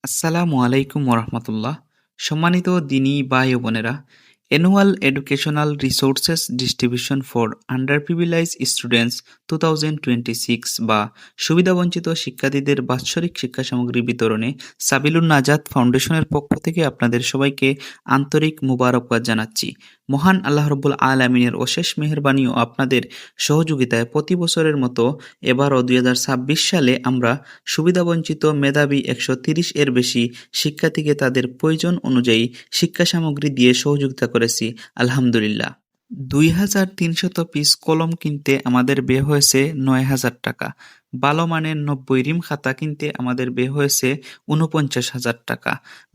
আসসালামু আলাইকুম ওরহমতুল্লাহ। সম্মানিত দিনী ভাই ও বোনেরা, annual educational resources distribution for under privilege students 2026 বা সুবিধাবঞ্চিত শিক্ষার্থীদের বাৎসরিক শিক্ষা সামগ্রী বিতরণে সাবিলুন নাজাত ফাউন্ডেশনের পক্ষ থেকে আপনাদের সবাইকে আন্তরিক মুবারকবাদ জানাচ্ছি। মহান আল্লাহ রব্বুল আলামিনের অশেষ মেহেরবানি ও আপনাদের সহযোগিতায় প্রতি বছরের মতো এবারও 2026 সালে আমরা সুবিধাবঞ্চিত মেধাবী 130 এর বেশি শিক্ষার্থীকে তাদের প্রয়োজন অনুযায়ী শিক্ষা সামগ্রী দিয়ে সহযোগিতা করেছি। আলহামদুলিল্লাহ। 2300 পিস কলম কিনতে আমাদের ব্যয় হয়েছে 9000 টাকা। ভালো মানের 90 রিম খাতা কিনতে আমাদের ব্যয় হয়েছে 49,000 টাকা।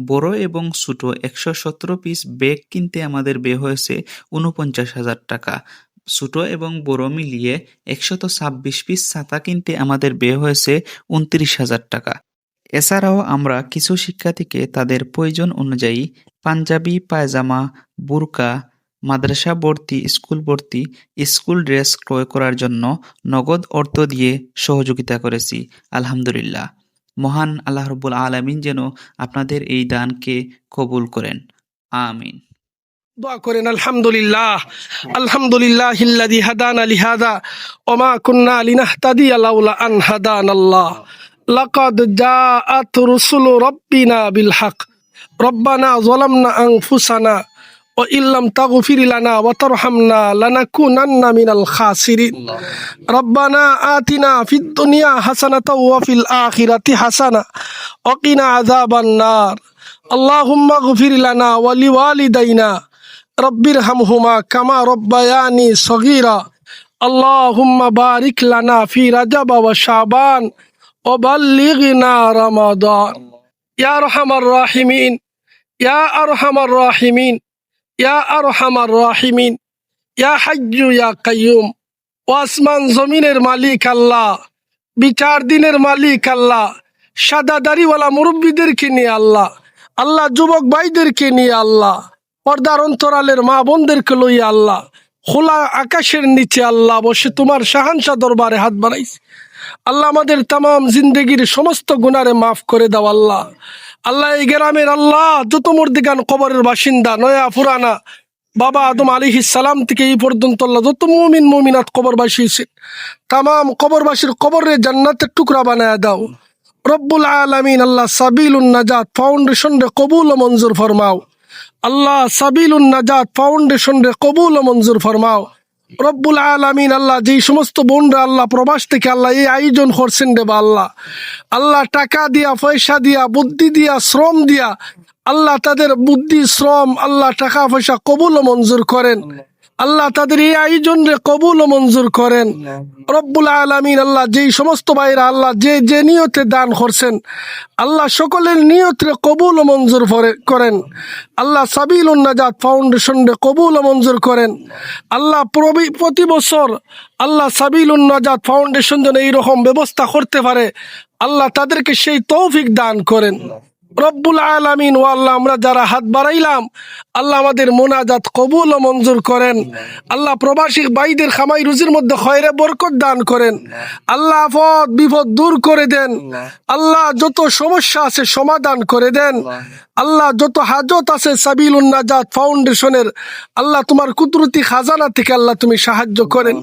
বড় এবং ছোট 117 পিস ব্যাগ কিনতে আমাদের ব্যয় হয়েছে 49,000 টাকা। ছোট এবং বড় মিলিয়ে 126 পিস ছাতা কিনতে আমাদের ব্যয় হয়েছে 29,000 টাকা। এছাড়াও আমরা কিছু শিক্ষার্থীকে তাদের প্রয়োজন অনুযায়ী পাঞ্জাবি, পায়জামা, বুরকা, মাদ্রাসা ভর্তি, স্কুল ভর্তি, স্কুল ড্রেস ক্রয় করার জন্য নগদ অর্থ দিয়ে সহযোগিতা করেছি। আলহামদুলিল্লাহ। মহান আল্লাহ রব্বুল আলামিন যেন আপনাদের এই দানকে কবুল করেন। আমিন। দোয়া করেন আলহামদুলিল্লাহ। আলহামদুলিল্লাহিল্লাযী হাদানা লিহাযা ওয়া মা কুন্না লিনাহতাদিয়া লাউলা আন হাদানাল্লাহ। লাকাদ জাআত রুসুলু রাব্বিনা বিল হক। রব্বানা যালামনা আনফুসানা ওয়া ইল্লাম তাগফির লানা ওয়া তারহামনা লানাকুনান্না মিনাল খাসিরিন। রব্বানা আতিনা ফিদ দুনিয়া হাসানাতাও ওয়া ফিল আখিরাতি হাসানা ওয়া কিনা আযাবান নার। আল্লাহুম্মা গফির লানা ওয়া লিওয়ালিদাইনা রব্বিরহামহুমা কামা রব্বায়ানি সগীরা। আল্লাহুম্মা বারিক লানা ফি রাজাব ওয়া শাবান ওয়া বাল্লিগনা রমাদান। ইয়া আরহামার রাহিমিন, ইয়া আরহামার রাহিমিন, ইয়া আরহামার রাহিমিন, ইয়া হাইয়্যু ইয়া কাইয়্যুম। ও আসমান জমিনের মালিক আল্লাহ, বিচার দিনের মালিক আল্লাহ, সাদা দাড়িওয়ালা মুরব্বীদেরকে নিয়ে আল্লাহ, আল্লাহ যুবক ভাইদেরকে নিয়ে আল্লাহ, পর্দার অন্তরালের মা বোনদেরকে লইয়া আল্লাহ, খোলা আকাশের নিচে আল্লাহ বসে তোমার শাহানশাহ দরবারে হাত বাড়াইছি। আল্লাহ আমাদের তামাম জিন্দগির সমস্ত গুনারে মাফ করে দাও আল্লাহ। আল্লাহ এই গ্রামের আল্লাহ যত মুর্দিগান কবরের বাসিন্দা, নয়া পুরানা, বাবা আদম আলাইহিস সালাম থেকে এই পর্যন্ত আল্লাহ যত মুমিন মুমিনাত কবরবাসী হয়েছে, তামাম কবরবাসীর কবরে জান্নাতের টুকরা বানায়া দাও রব্বুল আলামিন। আল্লাহ সাবিলুন নাজাত ফাউন্ডেশন রে কবুল ও মঞ্জুর ফরমাও। আল্লাহ সাবিলুন নাজাত ফাউন্ডেশন রে কবুল ও মঞ্জুর ফরমাও রব্বুল আলামিন। আল্লাহ যেই সমস্ত বোনরা আল্লাহ প্রবাস থেকে আল্লাহ এই আয়োজন করছেন দেবা আল্লাহ, আল্লাহ টাকা দিয়া, পয়সা দিয়া, বুদ্ধি দিয়া, শ্রম দিয়া আল্লাহ তাদের বুদ্ধি, শ্রম, আল্লাহ টাকা পয়সা কবুল ও মঞ্জুর করেন। আল্লাহ তাদের এই আয়োজন রে কবুল ও মঞ্জুর করেন রব্বুল আলামিন। আল্লাহ যেই সমস্ত ভাইরা আল্লাহ যে নিয়তে দান করছেন আল্লাহ সকলের নিয়ত রে কবুল ও মঞ্জুর করেন। আল্লাহ সাবিলুন নাজাত ফাউন্ডেশন রে কবুল ও মঞ্জুর করেন। আল্লাহ প্রতি বছর আল্লাহ সাবিলুন নাজাত ফাউন্ডেশন যেন এইরকম ব্যবস্থা করতে পারে আল্লাহ তাদেরকে সেই তৌফিক দান করেন রব্বুল আলামিন। ও আল্লাহ আমরা যারা হাত বাড়াইলাম আল্লাহ আমাদের মোনাজাত কবুল ও মঞ্জুর করেন। আল্লাহ প্রবাসী ভাইদের খামাই রুজির মধ্যে খয়রে বরকত দান করেন। আল্লাহ আফত বিপদ দূর করে দেন। আল্লাহ যত সমস্যা আছে সমাধান করে দেন। আল্লাহ যত হাজত আছে সাবিলুন নাজাত ফাউন্ডেশনের আল্লাহ তোমার কুদরতি খাজানা থেকে আল্লাহ তুমি সাহায্য করেন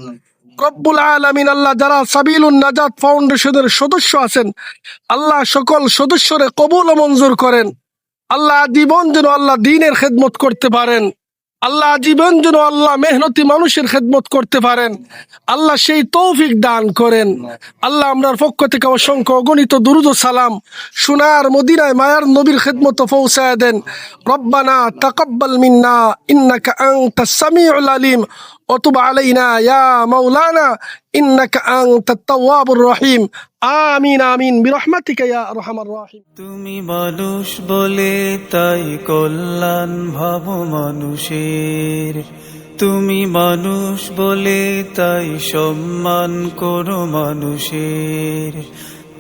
রব্বুল আলামিন। আল্লাহ যারা সাবিলুন নাজাত ফাউন্ডেশনের সদস্য আছেন আল্লাহ সকল সদস্যরে কবুল ও মঞ্জুর করেন। আল্লাহ জীবন যেন আল্লাহ দ্বীনের খেদমত করতে পারেন। আল্লাহ জীবন যেন আল্লাহ মেহনতি মানুষের খেদমত করতে পারেন আল্লাহ সেই তৌফিক দান করেন। আল্লাহ আমরার পক্ষ থেকে অসংখ্য অগণিত দুরুদ ও সালাম সোনার মদিনায় মায়ার নবীর খেদমত পৌঁছায় দেন। রব্বানা তাকাব্বাল মিন্না ইন্নাকা আনতাস সামিউল আলিম ওয়া তুব আলাইনা ইয়া মাওলানা ইন্নাকা আনতাত তাওয়াবুর রহিম। আমিন আমিন বিরহমাতিকা ইয়া আরহামার রাহিম। তুমি মানুষ বলে তাই কল্যাণ ভাব মানুষের, তুমি মানুষ বলে তাই সম্মান করো মানুষের,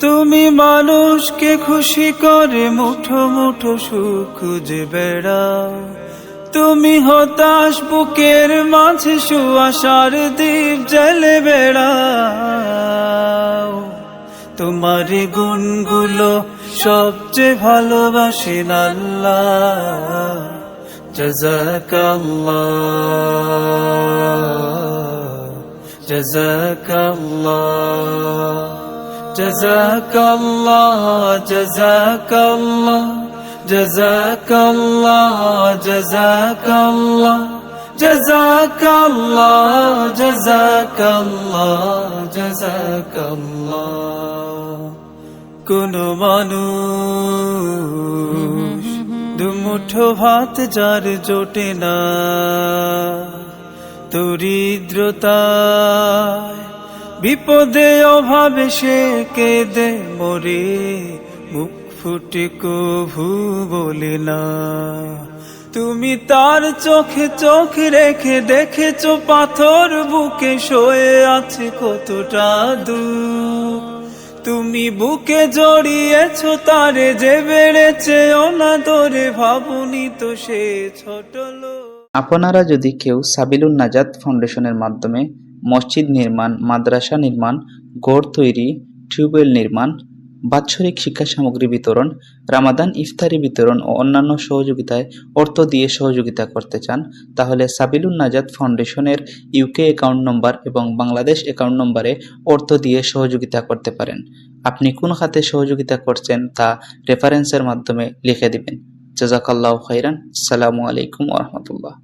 তুমি মানুষকে খুশি করে মুঠো মুঠো সুখ খুঁজে বেড়াও, তুমি হতাশ বুকের মাঝে সুআশার দীপ জ্বেলে বেড়াও, তোমার গুণগুলো সবচেয়ে ভালোবাসেন আল্লাহ। জাযাকাল্লাহ, জাযাকাল্লাহ, জাযাকাল্লাহ, জাযাকাল্লাহ, জাযাকাল্লাহ, জাযাকাল্লাহ, জাযাকাল্লাহ, জাযাকাল্লাহ, জাযাকাল্লাহ। কোন মানুষ দুমুঠো ভাত যার জোটে না, দরিদ্রতায় বিপদে অভাবে সে কেঁদে মরে, মুখ ফুটে কভু বলে না। তুমি তার চোখে চোখ রেখে দেখেছো পাথর বুকে শোয়ে আছে কতটা দুঃখ। তুমি বুকে জড়িয়েছো তারে যে বেড়েছে অনাদরে, ভাবুনি তো সে ছোট লোক। আপনারা যদি কেউ সাবিলুন নাজাত ফাউন্ডেশনের মাধ্যমে মসজিদ নির্মাণ, মাদ্রাসা নির্মাণ, ঘর তৈরি, টিউবওয়েল নির্মাণ, বাৎসরিক শিক্ষা সামগ্রী বিতরণ, রামাদান ইফতারি বিতরণ ও অন্যান্য সহযোগিতায় অর্থ দিয়ে সহযোগিতা করতে চান, তাহলে সাবিলুন নাজাত ফাউন্ডেশনের ইউকে অ্যাকাউন্ট নম্বর এবং বাংলাদেশ অ্যাকাউন্ট নম্বরে অর্থ দিয়ে সহযোগিতা করতে পারেন। আপনি কোন খাতে সহযোগিতা করছেন তা রেফারেন্সের মাধ্যমে লিখে দিবেন। জাযাকাল্লাহু খাইরান। আসসালামু আলাইকুম ওয়া রাহমাতুল্লাহ।